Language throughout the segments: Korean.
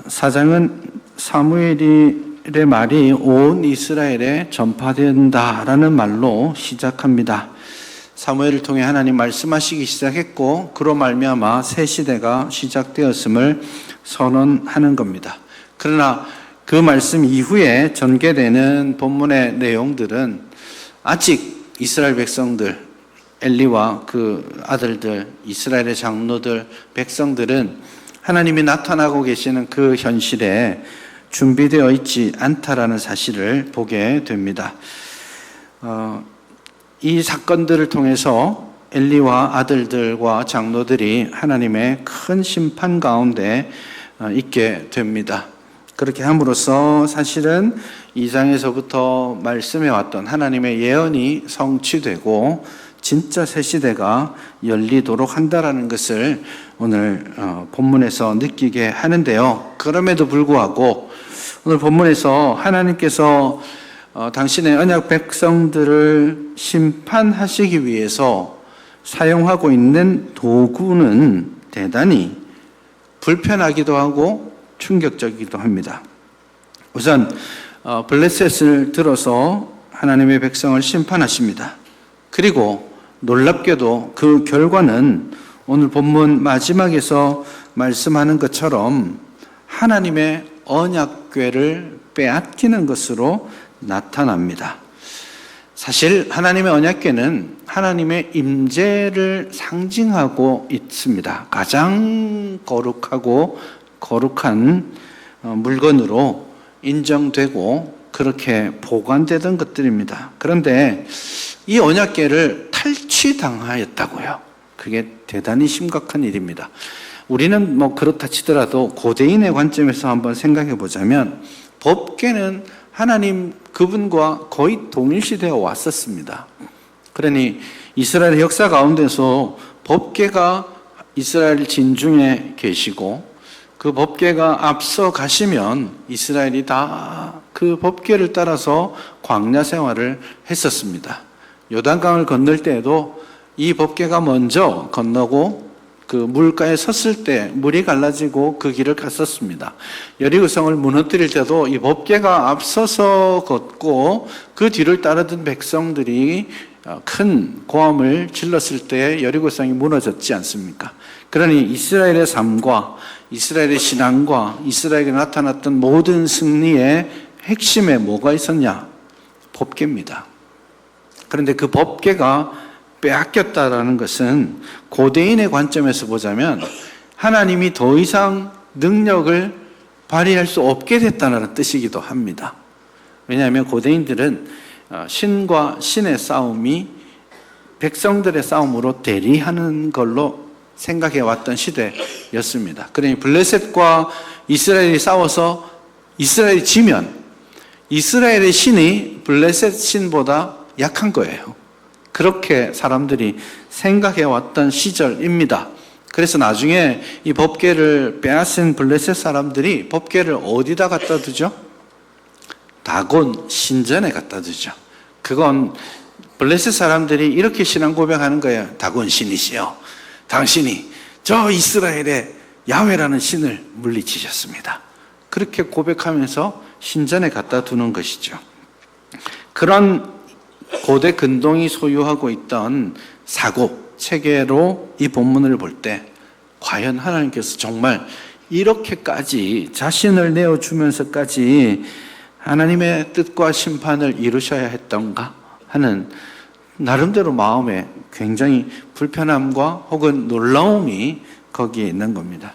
4장은 사무엘의 말이 온 이스라엘에 전파된다라는 말로 시작합니다. 사무엘을 통해 하나님 말씀하시기 시작했고 그로 말미암아 새 시대가 시작되었음을 선언하는 겁니다. 그러나 그 말씀 이후에 전개되는 본문의 내용들은 아직 이스라엘 백성들, 엘리와 그 아들들, 이스라엘의 장로들, 백성들은 하나님이 나타나고 계시는 그 현실에 준비되어 있지 않다라는 사실을 보게 됩니다. 이 사건들을 통해서 엘리와 아들들과 장로들이 하나님의 큰 심판 가운데 있게 됩니다. 그렇게 함으로써 사실은 2장에서부터 말씀해왔던 하나님의 예언이 성취되고 진짜 새 시대가 열리도록 한다라는 것을 오늘 본문에서 느끼게 하는데요. 그럼에도 불구하고 오늘 본문에서 하나님께서 당신의 언약 백성들을 심판하시기 위해서 사용하고 있는 도구는 대단히 불편하기도 하고 충격적이기도 합니다. 우선 블레셋을 들어서 하나님의 백성을 심판하십니다. 그리고 놀랍게도 그 결과는 오늘 본문 마지막에서 말씀하는 것처럼 하나님의 언약궤를 빼앗기는 것으로 나타납니다. 사실 하나님의 언약궤는 하나님의 임재를 상징하고 있습니다. 가장 거룩하고 거룩한 물건으로 인정되고 그렇게 보관되던 것들입니다. 그런데 이 언약궤를 탈취당하였다고요. 그게 대단히 심각한 일입니다. 우리는 뭐 그렇다 치더라도 고대인의 관점에서 한번 생각해 보자면 법궤는 하나님 그분과 거의 동일시되어 왔었습니다. 그러니 이스라엘 역사 가운데서 법궤가 이스라엘 진중에 계시고 그 법궤가 앞서 가시면 이스라엘이 다 그 법궤를 따라서 광야 생활을 했었습니다. 요단강을 건널 때에도 이 법궤가 먼저 건너고 그 물가에 섰을 때 물이 갈라지고 그 길을 갔었습니다. 여리고성을 무너뜨릴 때도 이 법궤가 앞서서 걷고 그 뒤를 따르던 백성들이 큰 고함을 질렀을 때 여리고성이 무너졌지 않습니까? 그러니 이스라엘의 삶과 이스라엘의 신앙과 이스라엘에 나타났던 모든 승리의 핵심에 뭐가 있었냐? 법궤입니다. 그런데 그 법궤가 빼앗겼다라는 것은 고대인의 관점에서 보자면 하나님이 더 이상 능력을 발휘할 수 없게 됐다는 뜻이기도 합니다. 왜냐하면 고대인들은 신과 신의 싸움이 백성들의 싸움으로 대리하는 걸로 생각해 왔던 시대였습니다. 그러니 블레셋과 이스라엘이 싸워서 이스라엘이 지면 이스라엘의 신이 블레셋 신보다 약한 거예요. 그렇게 사람들이 생각해 왔던 시절입니다. 그래서 나중에 이 법궤를 빼앗은 블레셋 사람들이 법궤를 어디다 갖다 두죠? 다곤 신전에 갖다 두죠. 그건 블레셋 사람들이 이렇게 신앙 고백하는 거예요. 다곤 신이시여, 당신이 저 이스라엘의 야훼라는 신을 물리치셨습니다. 그렇게 고백하면서 신전에 갖다 두는 것이죠. 그런 고대 근동이 소유하고 있던 사고, 체계로 이 본문을 볼 때 과연 하나님께서 정말 이렇게까지 자신을 내어주면서까지 하나님의 뜻과 심판을 이루셔야 했던가 하는 나름대로 마음에 굉장히 불편함과 혹은 놀라움이 거기에 있는 겁니다.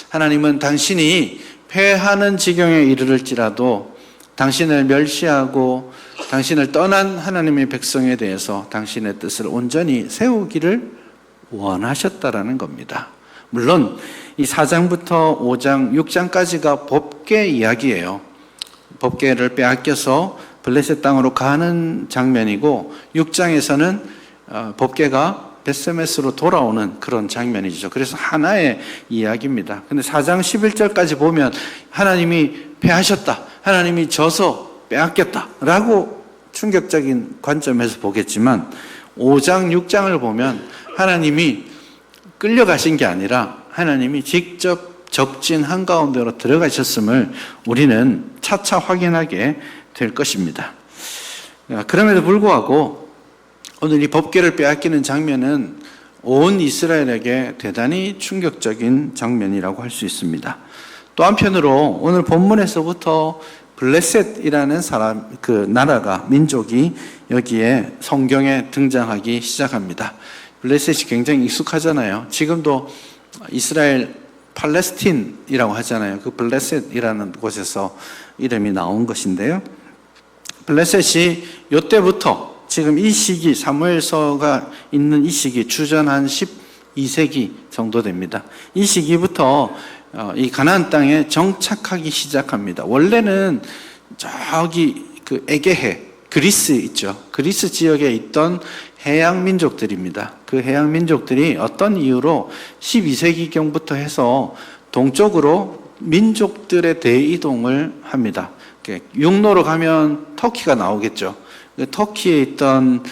하나님은 당신이 패하는 지경에 이르를지라도 당신을 멸시하고 당신을 떠난 하나님의 백성에 대해서 당신의 뜻을 온전히 세우기를 원하셨다라는 겁니다. 물론 이 4장부터 5장, 6장까지가 법궤 이야기예요. 법궤를 빼앗겨서 블레셋 땅으로 가는 장면이고 6장에서는 법궤가 벳세메스로 돌아오는 그런 장면이죠. 그래서 하나의 이야기입니다. 근데 4장 11절까지 보면 하나님이 패하셨다, 하나님이 져서 빼앗겼다라고 충격적인 관점에서 보겠지만 5장, 6장을 보면 하나님이 끌려가신 게 아니라 하나님이 직접 적진 한가운데로 들어가셨음을 우리는 차차 확인하게 될 것입니다. 그럼에도 불구하고 오늘 이 법궤를 빼앗기는 장면은 온 이스라엘에게 대단히 충격적인 장면이라고 할 수 있습니다. 또 한편으로 오늘 본문에서부터 블레셋이라는 나라가, 민족이 여기에 성경에 등장하기 시작합니다. 블레셋이 굉장히 익숙하잖아요. 지금도 이스라엘 팔레스틴이라고 하잖아요. 그 블레셋이라는 곳에서 이름이 나온 것인데요. 블레셋이 이때부터 지금 이 시기, 사무엘서가 있는 이 시기, 주전 한 12세기 정도 됩니다. 이 시기부터 이 가나안 땅에 정착하기 시작합니다. 원래는 저기 그 에게해, 그리스 있죠. 그리스 지역에 있던 해양 민족들입니다. 그 해양 민족들이 어떤 이유로 12세기경부터 해서 동쪽으로 민족들의 대이동을 합니다. 육로로 가면 터키가 나오겠죠. 터키에 있던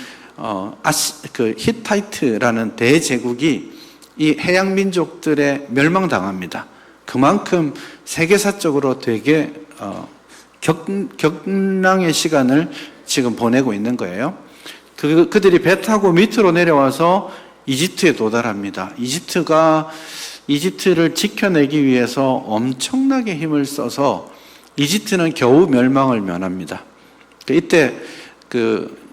히타이트라는 대제국이 이 해양 민족들에 멸망당합니다. 그만큼 세계사적으로 되게 격랑의 시간을 지금 보내고 있는 거예요. 그들이 배 타고 밑으로 내려와서 이집트에 도달합니다. 이집트를 지켜내기 위해서 엄청나게 힘을 써서 이집트는 겨우 멸망을 면합니다. 이때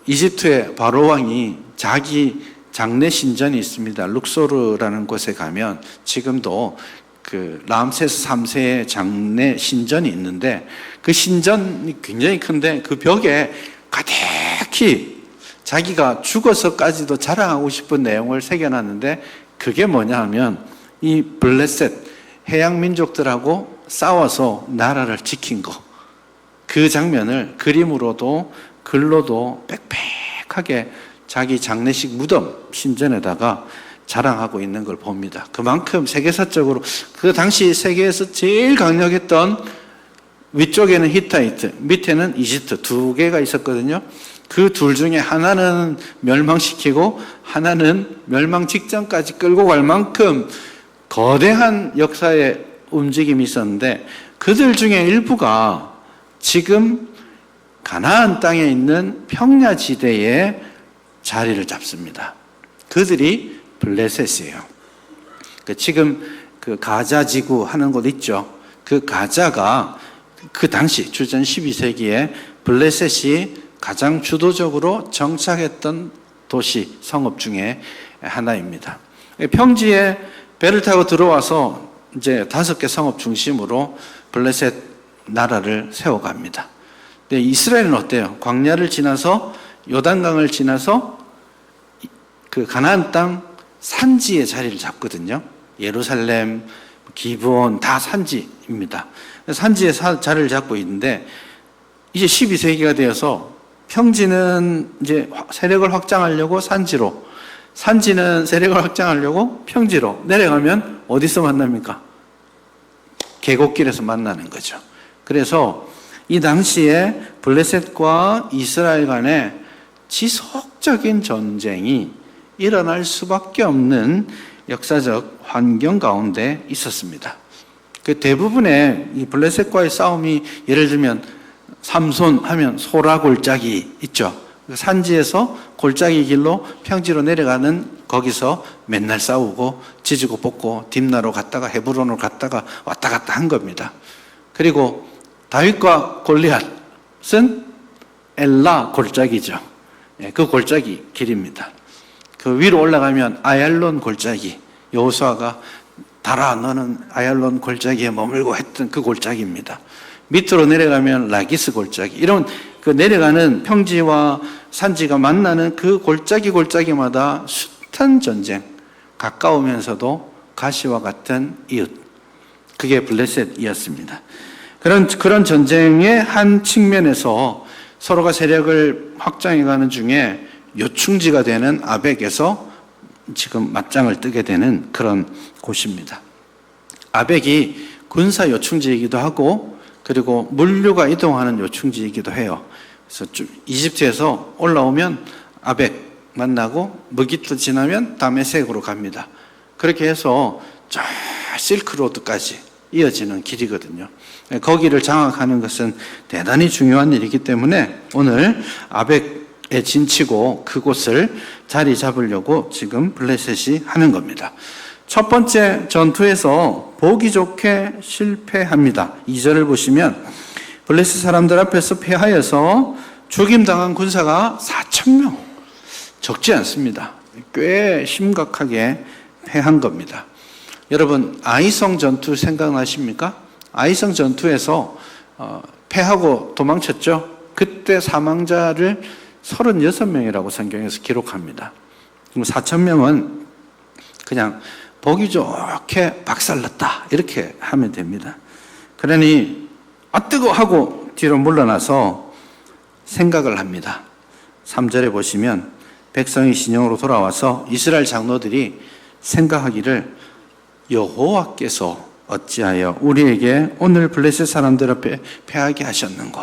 이집트의 바로 왕이 자기 장례 신전이 있습니다. 룩소르라는 곳에 가면 지금도 람세스 3세의 장례 신전이 있는데 그 신전이 굉장히 큰데 그 벽에 가득히 자기가 죽어서까지도 자랑하고 싶은 내용을 새겨놨는데 그게 뭐냐 하면 이 블레셋 해양 민족들하고 싸워서 나라를 지킨 거, 그 장면을 그림으로도 글로도 빽빽하게 자기 장례식 무덤 신전에다가 자랑하고 있는 걸 봅니다. 그만큼 세계사적으로 그 당시 세계에서 제일 강력했던, 위쪽에는 히타이트, 밑에는 이집트 두 개가 있었거든요. 그 둘 중에 하나는 멸망시키고 하나는 멸망 직전까지 끌고 갈 만큼 거대한 역사의 움직임이 있었는데 그들 중에 일부가 지금 가나안 땅에 있는 평야지대에 자리를 잡습니다. 그들이 블레셋이에요. 지금 가자 지구 하는 곳 있죠. 그 가자가 그 당시 주전 12세기에 블레셋이 가장 주도적으로 정착했던 도시, 성읍 중에 하나입니다. 평지에 배를 타고 들어와서 이제 5개 성읍 중심으로 블레셋 나라를 세워갑니다. 근데 이스라엘은 어때요? 광야를 지나서 요단강을 지나서 그 가나안 땅 산지에 자리를 잡거든요. 예루살렘, 기브온 다 산지입니다. 산지에 자리를 잡고 있는데 이제 12세기가 되어서 평지는 이제 세력을 확장하려고 산지로, 산지는 세력을 확장하려고 평지로 내려가면 어디서 만납니까? 계곡길에서 만나는 거죠. 그래서 이 당시에 블레셋과 이스라엘 간에 지속적인 전쟁이 일어날 수밖에 없는 역사적 환경 가운데 있었습니다. 그 대부분의 이 블레셋과의 싸움이, 예를 들면 삼손 하면 소라 골짜기 있죠. 산지에서 골짜기 길로 평지로 내려가는, 거기서 맨날 싸우고 지지고 볶고 딥나로 갔다가 헤브론으로 갔다가 왔다 갔다 한 겁니다. 그리고 다윗과 골리앗은 엘라 골짜기죠. 그 골짜기 길입니다. 그 위로 올라가면 아얄론 골짜기, 여호수아가 달아 너는 아얄론 골짜기에 머물고 했던 그 골짜기입니다. 밑으로 내려가면 라기스 골짜기, 이런 그 내려가는 평지와 산지가 만나는 그 골짜기마다 숱한 전쟁, 가까우면서도 가시와 같은 이웃, 그게 블레셋이었습니다. 그런 전쟁의 한 측면에서 서로가 세력을 확장해가는 중에 요충지가 되는 아벡에서 지금 맞짱을 뜨게 되는 그런 곳입니다. 아벡이 군사 요충지이기도 하고 그리고 물류가 이동하는 요충지이기도 해요. 그래서 이집트에서 올라오면 아벡 만나고 무기트 지나면 다메섹으로 갑니다. 그렇게 해서 저 실크로드까지 이어지는 길이거든요. 거기를 장악하는 것은 대단히 중요한 일이기 때문에 오늘 아벡에 진치고 그곳을 자리 잡으려고 지금 블레셋이 하는 겁니다. 첫 번째 전투에서 보기 좋게 실패합니다. 2절을 보시면 블레셋 사람들 앞에서 패하여서 죽임당한 군사가 4,000명. 적지 않습니다. 꽤 심각하게 패한 겁니다. 여러분, 아이성 전투 생각나십니까? 아이성 전투에서 패하고 도망쳤죠. 그때 사망자를 36명이라고 성경에서 기록합니다. 그럼 4,000명은 그냥 보기 좋게 박살났다 이렇게 하면 됩니다. 그러니 뜨거 하고 뒤로 물러나서 생각을 합니다. 3절에 보시면 백성이 진영으로 돌아와서 이스라엘 장로들이 생각하기를 여호와께서 어찌하여 우리에게 오늘 블레셋 사람들 앞에 패하게 하셨는고.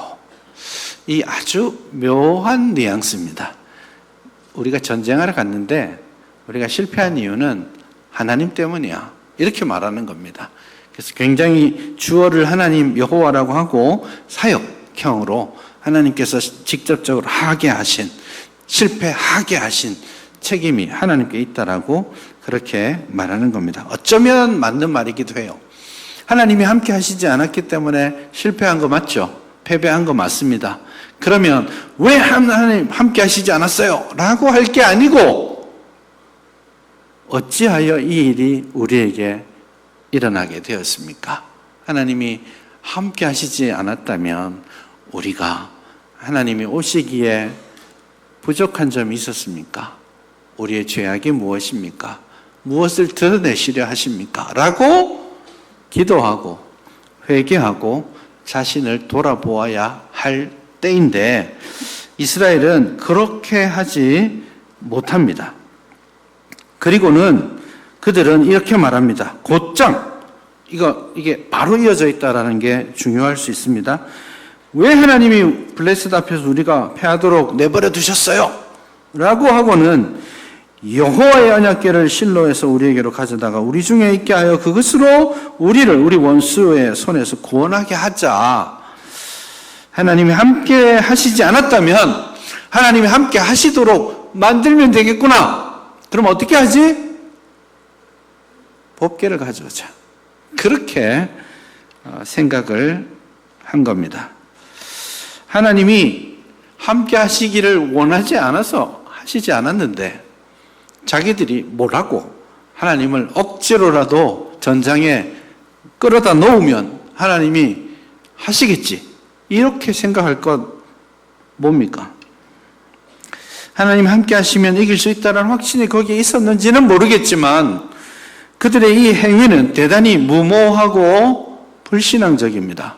이 아주 묘한 뉘앙스입니다. 우리가 전쟁하러 갔는데 우리가 실패한 이유는 하나님 때문이야 이렇게 말하는 겁니다. 그래서 굉장히 주어를 하나님 여호와라고 하고 사역형으로 하나님께서 직접적으로 하게 하신, 실패하게 하신 책임이 하나님께 있다라고 그렇게 말하는 겁니다. 어쩌면 맞는 말이기도 해요. 하나님이 함께 하시지 않았기 때문에 실패한 거 맞죠? 패배한 거 맞습니다. 그러면 왜 하나님 함께 하시지 않았어요? 라고 할 게 아니고 어찌하여 이 일이 우리에게 일어나게 되었습니까? 하나님이 함께 하시지 않았다면 우리가 하나님이 오시기에 부족한 점이 있었습니까? 우리의 죄악이 무엇입니까? 무엇을 드러내시려 하십니까? 라고 기도하고 회개하고 자신을 돌아보아야 할 때인데 이스라엘은 그렇게 하지 못합니다. 그리고는 그들은 이렇게 말합니다. 곧장 이게 바로 이어져 있다라는 게 중요할 수 있습니다. 왜 하나님이 블레셋 앞에서 우리가 패하도록 내버려 두셨어요? 라고 하고는 여호와의 언약궤를 실로에서 우리에게로 가져다가 우리 중에 있게 하여 그것으로 우리 원수의 손에서 구원하게 하자. 하나님이 함께 하시지 않았다면 하나님이 함께 하시도록 만들면 되겠구나. 그럼 어떻게 하지? 법궤를 가져오자. 그렇게 생각을 한 겁니다. 하나님이 함께 하시기를 원하지 않아서 하시지 않았는데 자기들이 뭐라고 하나님을 억지로라도 전장에 끌어다 놓으면 하나님이 하시겠지. 이렇게 생각할 것 뭡니까? 하나님 함께 하시면 이길 수 있다는 확신이 거기에 있었는지는 모르겠지만 그들의 이 행위는 대단히 무모하고 불신앙적입니다.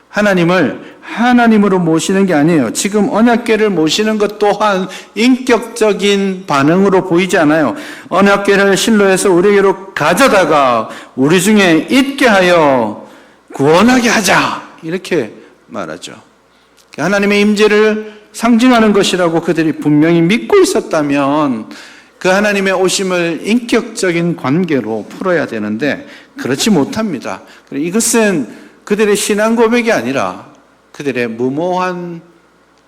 하나님을 하나님으로 모시는 게 아니에요. 지금 언약궤를 모시는 것 또한 인격적인 반응으로 보이지 않아요. 언약궤를 실로에서 우리에게로 가져다가 우리 중에 있게 하여 구원하게 하자. 이렇게 말하죠. 하나님의 임재를 상징하는 것이라고 그들이 분명히 믿고 있었다면 그 하나님의 오심을 인격적인 관계로 풀어야 되는데 그렇지 못합니다. 이것은 그들의 신앙 고백이 아니라 그들의 무모한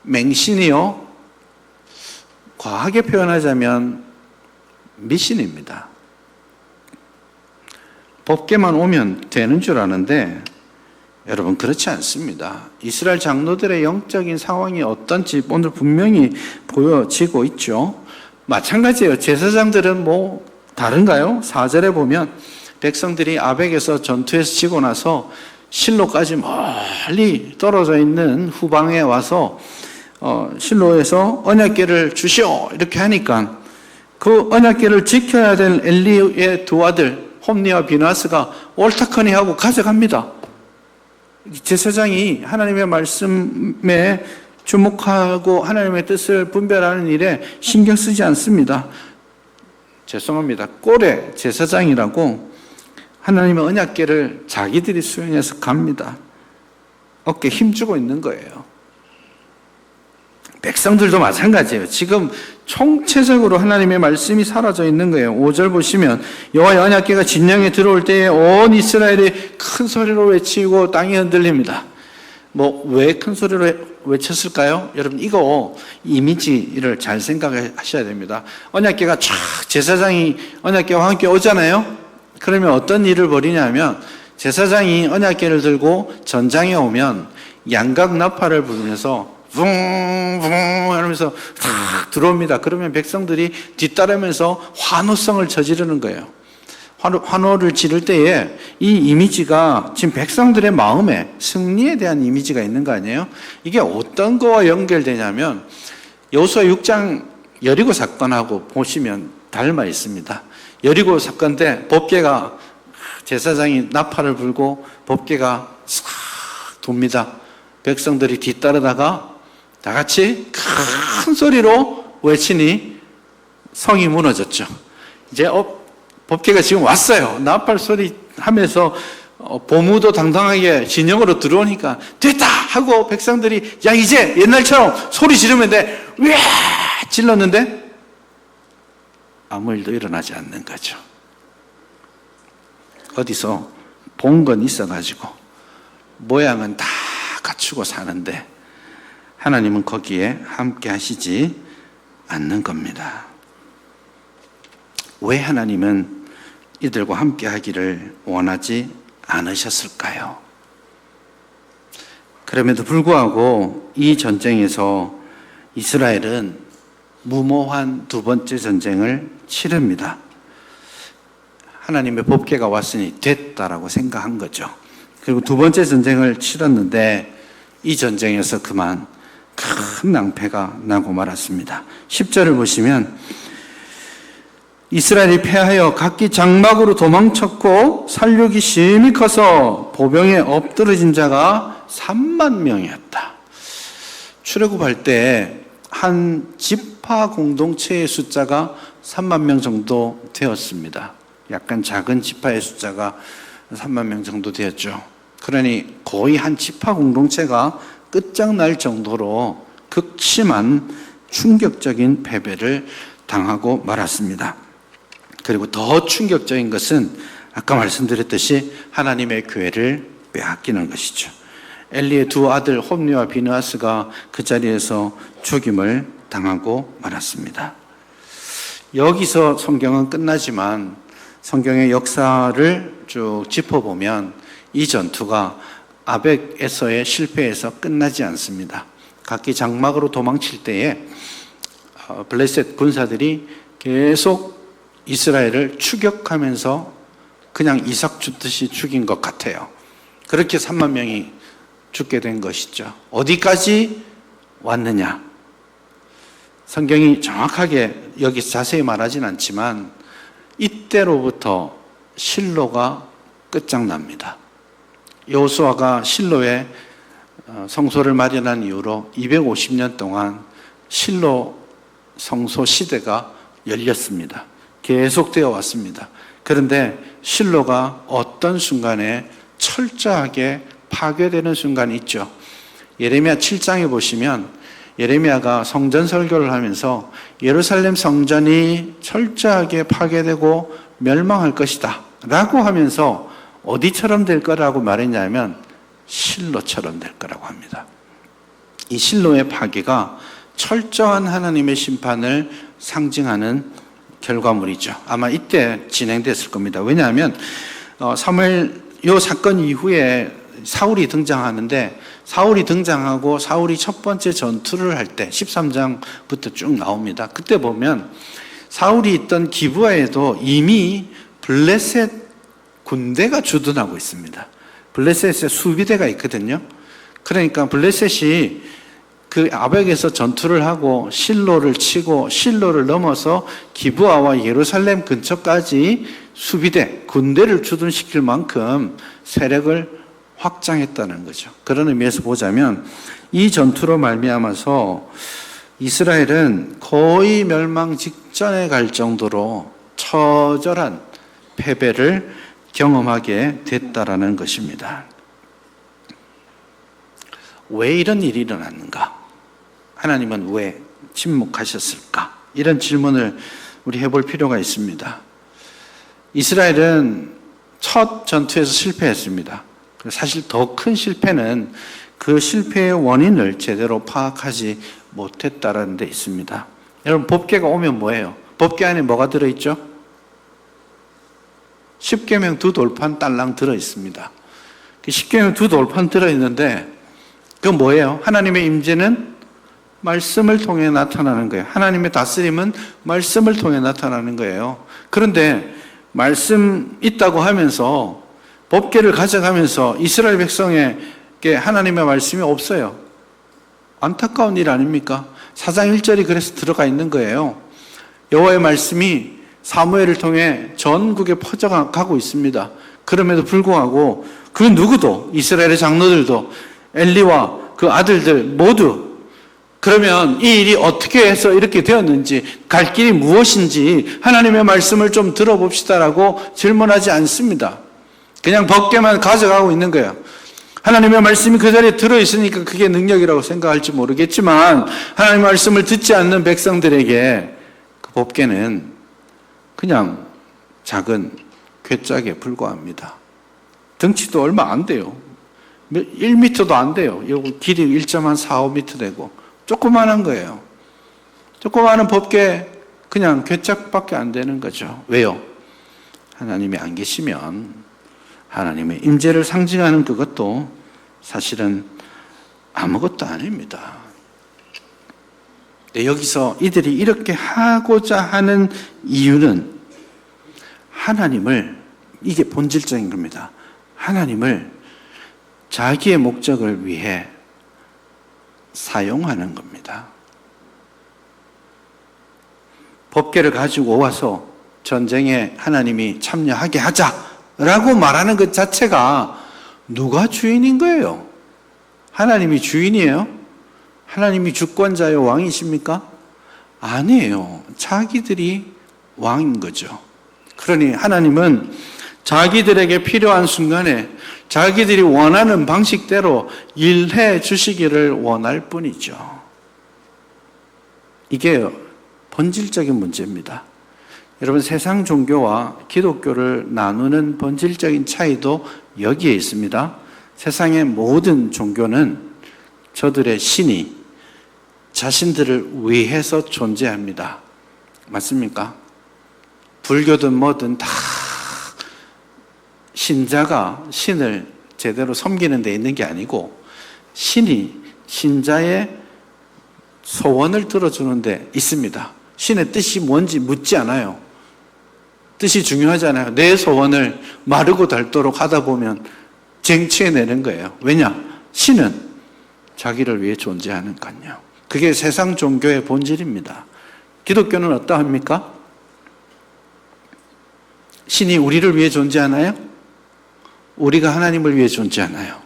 맹신이요, 과하게 표현하자면 미신입니다. 법궤만 오면 되는 줄 아는데 여러분 그렇지 않습니다. 이스라엘 장로들의 영적인 상황이 어떤지 오늘 분명히 보여지고 있죠. 마찬가지예요. 제사장들은 뭐 다른가요? 4절에 보면 백성들이 아벡에서 전투에서 지고 나서 실로까지 멀리 떨어져 있는 후방에 와서 실로에서 언약궤를 주시오 이렇게 하니까 그 언약궤를 지켜야 될 엘리의 두 아들 홈니와 비나스가 옳다커니 하고 가져갑니다. 제사장이 하나님의 말씀에 주목하고 하나님의 뜻을 분별하는 일에 신경 쓰지 않습니다. 죄송합니다. 꼴의 제사장이라고 하나님의 언약궤를 자기들이 수행해서 갑니다. 어깨에 힘주고 있는 거예요. 백성들도 마찬가지예요. 지금 총체적으로 하나님의 말씀이 사라져 있는 거예요. 5절 보시면 여호와의 언약궤가 진영에 들어올 때에 온 이스라엘이 큰 소리로 외치고 땅이 흔들립니다. 왜 큰 소리로 외쳤을까요? 여러분, 이거 이미지를 잘 생각하셔야 됩니다. 언약궤가 쫙 제사장이 언약궤와 함께 오잖아요. 그러면 어떤 일을 벌이냐면 제사장이 언약궤를 들고 전장에 오면 양각 나팔을 부르면서 붕붕 하면서 탁 들어옵니다. 그러면 백성들이 뒤따르면서 환호성을 저지르는 거예요. 환호를 지를 때에 이 이미지가 지금 백성들의 마음에 승리에 대한 이미지가 있는 거 아니에요? 이게 어떤 거와 연결되냐면 여호수아 6장 여리고 사건하고 보시면 닮아 있습니다. 여리고 사건 때 법궤가 제사장이 나팔을 불고 법궤가 싹 돕니다. 백성들이 뒤따르다가 다 같이 큰 소리로 외치니 성이 무너졌죠. 이제 법궤가 지금 왔어요. 나팔 소리 하면서 보무도 당당하게 진영으로 들어오니까 됐다 하고 백성들이 야 이제 옛날처럼 소리 지르면 돼. 으아! 질렀는데 아무 일도 일어나지 않는 거죠. 어디서 본 건 있어가지고 모양은 다 갖추고 사는데 하나님은 거기에 함께 하시지 않는 겁니다. 왜 하나님은 이들과 함께 하기를 원하지 않으셨을까요? 그럼에도 불구하고 이 전쟁에서 이스라엘은 무모한 두 번째 전쟁을 치릅니다. 하나님의 법궤가 왔으니 됐다라고 생각한 거죠. 그리고 두 번째 전쟁을 치렀는데 이 전쟁에서 그만 큰 낭패가 나고 말았습니다. 10절을 보시면 이스라엘이 패하여 각기 장막으로 도망쳤고 살육이 심히 커서 보병에 엎드러진 자가 3만 명이었다. 출애굽할 때 한 지파 공동체의 숫자가 3만 명 정도 되었습니다. 약간 작은 지파의 숫자가 3만 명 정도 되었죠. 그러니 거의 한 지파 공동체가 끝장날 정도로 극심한 충격적인 패배를 당하고 말았습니다. 그리고 더 충격적인 것은 아까 말씀드렸듯이 하나님의 교회를 빼앗기는 것이죠. 엘리의 두 아들 홈리와 비느하스가 그 자리에서 죽임을 당하고 말았습니다. 여기서 성경은 끝나지만 성경의 역사를 쭉 짚어보면 이 전투가 아벡에서의 실패에서 끝나지 않습니다. 각기 장막으로 도망칠 때에 블레셋 군사들이 계속 이스라엘을 추격하면서 그냥 이삭 줍듯이 죽인 것 같아요. 그렇게 3만 명이 죽게 된 것이죠. 어디까지 왔느냐? 성경이 정확하게 여기서 자세히 말하진 않지만 이때로부터 실로가 끝장납니다. 여호수아가 실로에 성소를 마련한 이후로 250년 동안 실로 성소 시대가 열렸습니다. 계속되어 왔습니다. 그런데 실로가 어떤 순간에 철저하게 파괴되는 순간이 있죠. 예레미야 7장에 보시면 예레미야가 성전 설교를 하면서 예루살렘 성전이 철저하게 파괴되고 멸망할 것이다 라고 하면서 어디처럼 될 거라고 말했냐면 실로처럼 될 거라고 합니다. 이 실로의 파괴가 철저한 하나님의 심판을 상징하는 결과물이죠. 아마 이때 진행됐을 겁니다. 왜냐하면 사무엘 이 사건 이후에 사울이 등장하는데 사울이 등장하고 사울이 첫 번째 전투를 할 때 13장부터 쭉 나옵니다. 그때 보면 사울이 있던 기브아에도 이미 블레셋 군대가 주둔하고 있습니다. 블레셋에 수비대가 있거든요. 그러니까 블레셋이 그 아벡에서 전투를 하고 실로를 치고 실로를 넘어서 기브아와 예루살렘 근처까지 수비대, 군대를 주둔시킬 만큼 세력을 확장했다는 거죠. 그런 의미에서 보자면 이 전투로 말미암아서 이스라엘은 거의 멸망 직전에 갈 정도로 처절한 패배를 경험하게 됐다라는 것입니다. 왜 이런 일이 일어났는가? 하나님은 왜 침묵하셨을까? 이런 질문을 우리 해볼 필요가 있습니다. 이스라엘은 첫 전투에서 실패했습니다. 사실 더 큰 실패는 그 실패의 원인을 제대로 파악하지 못했다는 데 있습니다. 여러분, 법궤가 오면 뭐예요? 법궤 안에 뭐가 들어있죠? 십계명 두 돌판 딸랑 들어있습니다. 십계명 두 돌판 들어있는데 그건 뭐예요? 하나님의 임재는 말씀을 통해 나타나는 거예요. 하나님의 다스림은 말씀을 통해 나타나는 거예요. 그런데 말씀 있다고 하면서 법궤를 가져가면서 이스라엘 백성에게 하나님의 말씀이 없어요. 안타까운 일 아닙니까? 4장 1절이 그래서 들어가 있는 거예요. 여호와의 말씀이 사무엘을 통해 전국에 퍼져가고 있습니다. 그럼에도 불구하고 그 누구도, 이스라엘의 장로들도, 엘리와 그 아들들 모두, 그러면 이 일이 어떻게 해서 이렇게 되었는지, 갈 길이 무엇인지 하나님의 말씀을 좀 들어봅시다라고 질문하지 않습니다. 그냥 법궤만 가져가고 있는 거예요. 하나님의 말씀이 그 자리에 들어있으니까 그게 능력이라고 생각할지 모르겠지만 하나님의 말씀을 듣지 않는 백성들에게 그 법궤는 그냥 작은 괴짝에 불과합니다. 덩치도 얼마 안 돼요. 1m도 안 돼요. 여기 길이 1.45m 되고 조그마한 거예요. 조그마한 법궤 그냥 괴짝밖에 안 되는 거죠. 왜요? 하나님이 안 계시면 하나님의 임재를 상징하는 그것도 사실은 아무것도 아닙니다. 여기서 이들이 이렇게 하고자 하는 이유는 하나님을, 이게 본질적인 겁니다. 하나님을 자기의 목적을 위해 사용하는 겁니다. 법궤를 가지고 와서 전쟁에 하나님이 참여하게 하자라고 말하는 것 자체가 누가 주인인 거예요? 하나님이 주인이에요? 하나님이 주권자요 왕이십니까? 아니에요. 자기들이 왕인 거죠. 그러니 하나님은 자기들에게 필요한 순간에 자기들이 원하는 방식대로 일해 주시기를 원할 뿐이죠. 이게 본질적인 문제입니다. 여러분, 세상 종교와 기독교를 나누는 본질적인 차이도 여기에 있습니다. 세상의 모든 종교는 저들의 신이 자신들을 위해서 존재합니다. 맞습니까? 불교든 뭐든 다 신자가 신을 제대로 섬기는 데 있는 게 아니고 신이 신자의 소원을 들어주는 데 있습니다. 신의 뜻이 뭔지 묻지 않아요. 뜻이 중요하잖아요. 내 소원을 마르고 닳도록 하다 보면 쟁취해내는 거예요. 왜냐? 신은 자기를 위해 존재하니까요. 그게 세상 종교의 본질입니다. 기독교는 어떠합니까? 신이 우리를 위해 존재하나요? 우리가 하나님을 위해 존재하나요?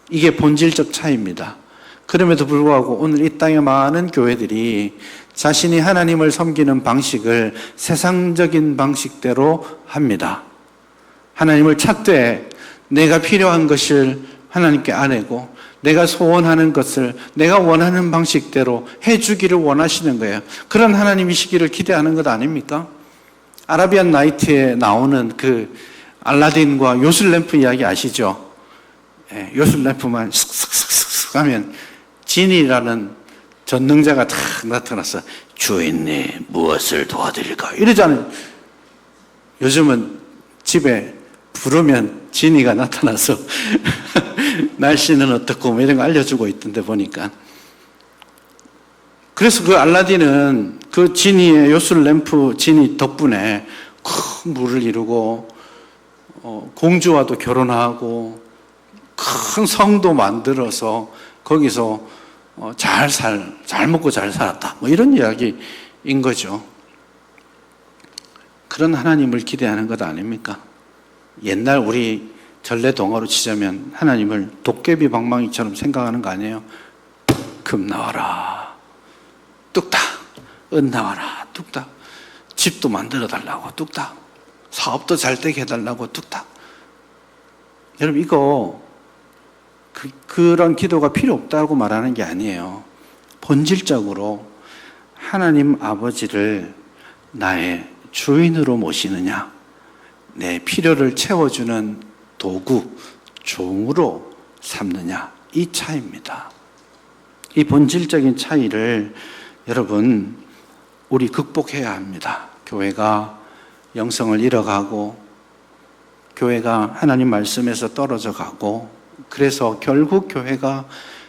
이게 본질적 차이입니다. 그럼에도 불구하고 오늘 이 땅의 많은 교회들이 자신이 하나님을 섬기는 방식을 세상적인 방식대로 합니다. 하나님을 찾되 내가 필요한 것을 하나님께 아뢰고 내가 소원하는 것을 내가 원하는 방식대로 해주기를 원하시는 거예요. 그런 하나님이시기를 기대하는 것 아닙니까? 아라비안 나이트에 나오는 그 알라딘과 요술램프 이야기 아시죠? 예, 요술램프만 슥슥슥슥 하면 지니라는 전능자가 탁 나타나서 주인님 무엇을 도와드릴까 이러잖아요. 요즘은 집에 부르면 지니가 나타나서 날씨는 어떻고 뭐 이런 거 알려주고 있던데 보니까. 그래서 그 알라딘은 그 지니의 요술 램프 지니 덕분에 큰 물을 이루고 공주와도 결혼하고 큰 성도 만들어서 거기서 잘 먹고 잘 살았다. 뭐 이런 이야기인 거죠. 그런 하나님을 기대하는 것 아닙니까? 옛날 우리 전래동화로 치자면 하나님을 도깨비 방망이처럼 생각하는 거 아니에요? 금 나와라. 뚝딱. 은 나와라. 뚝딱. 집도 만들어 달라고. 뚝딱. 사업도 잘 되게 해달라고. 뚝딱. 여러분 이거 그런 기도가 필요 없다고 말하는 게 아니에요. 본질적으로 하나님 아버지를 나의 주인으로 모시느냐, 내 필요를 채워주는 도구, 종으로 삼느냐, 이 차이입니다. 이 본질적인 차이를 여러분, 우리 극복해야 합니다. 교회가 영성을 잃어가고, 교회가 하나님 말씀에서 떨어져 가고, 그래서 결국 교회가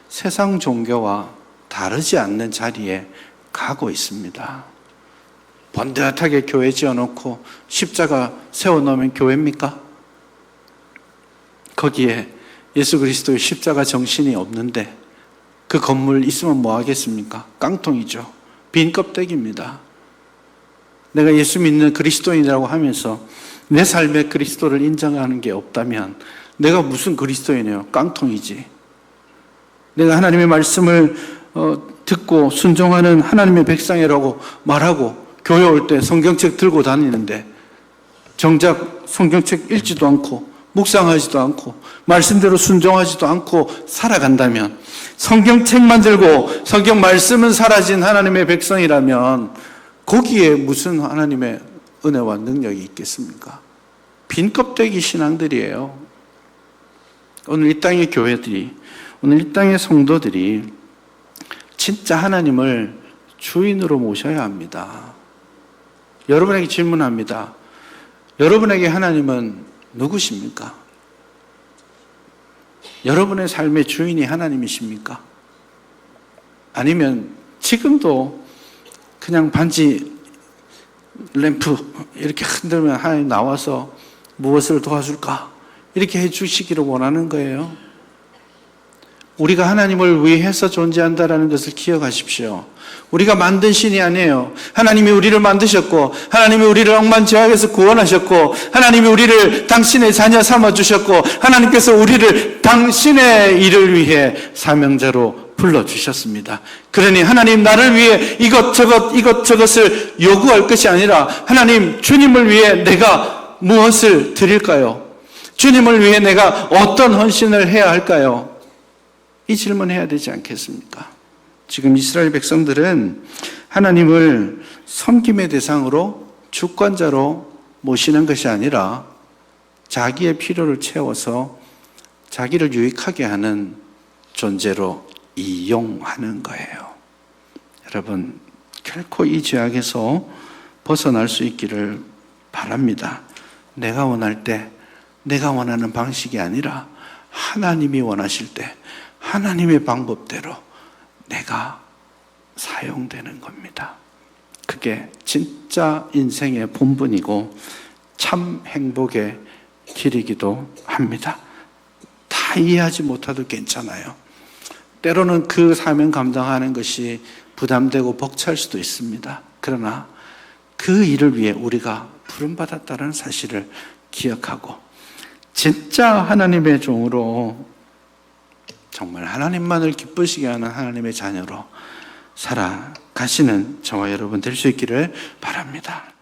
세상 종교와 다르지 않는 자리에 가고 있습니다. 번듯하게 교회 지어놓고 십자가 세워놓으면 교회입니까? 거기에 예수 그리스도의 십자가 정신이 없는데 그 건물 있으면 뭐 하겠습니까? 깡통이죠. 빈 껍데기입니다. 내가 예수 믿는 그리스도인이라고 하면서 내 삶에 그리스도를 인정하는 게 없다면 내가 무슨 그리스도인이에요? 깡통이지. 내가 하나님의 말씀을 듣고 순종하는 하나님의 백성이라고 말하고 교회 올 때 성경책 들고 다니는데 정작 성경책 읽지도 않고 묵상하지도 않고 말씀대로 순종하지도 않고 살아간다면, 성경책만 들고 성경 말씀은 사라진 하나님의 백성이라면 거기에 무슨 하나님의 은혜와 능력이 있겠습니까? 빈 껍데기 신앙들이에요. 오늘 이 땅의 교회들이, 오늘 이 땅의 성도들이 진짜 하나님을 주인으로 모셔야 합니다. 여러분에게 질문합니다. 여러분에게 하나님은 누구십니까? 여러분의 삶의 주인이 하나님이십니까? 아니면 지금도 그냥 반지 램프 이렇게 흔들면 하나님 나와서 무엇을 도와줄까? 이렇게 해주시기를 원하는 거예요. 우리가 하나님을 위해서 존재한다는 것을 기억하십시오. 우리가 만든 신이 아니에요. 하나님이 우리를 만드셨고, 하나님이 우리를 억만죄악에서 구원하셨고, 하나님이 우리를 당신의 자녀 삼아주셨고, 하나님께서 우리를 당신의 일을 위해 사명자로 불러주셨습니다. 그러니 하나님, 나를 위해 이것저것을 요구할 것이 아니라, 하나님, 주님을 위해 내가 무엇을 드릴까요? 주님을 위해 내가 어떤 헌신을 해야 할까요? 이 질문해야 되지 않겠습니까? 지금 이스라엘 백성들은 하나님을 섬김의 대상으로 주권자로 모시는 것이 아니라 자기의 필요를 채워서 자기를 유익하게 하는 존재로 이용하는 거예요. 여러분, 결코 이 죄악에서 벗어날 수 있기를 바랍니다. 내가 원할 때, 내가 원하는 방식이 아니라 하나님이 원하실 때 하나님의 방법대로 내가 사용되는 겁니다. 그게 진짜 인생의 본분이고 참 행복의 길이기도 합니다. 다 이해하지 못해도 괜찮아요. 때로는 그 사명 감당하는 것이 부담되고 벅찰 수도 있습니다. 그러나 그 일을 위해 우리가 부름받았다는 사실을 기억하고 진짜 하나님의 종으로, 정말 하나님만을 기쁘시게 하는 하나님의 자녀로 살아가시는 저와 여러분 될 수 있기를 바랍니다.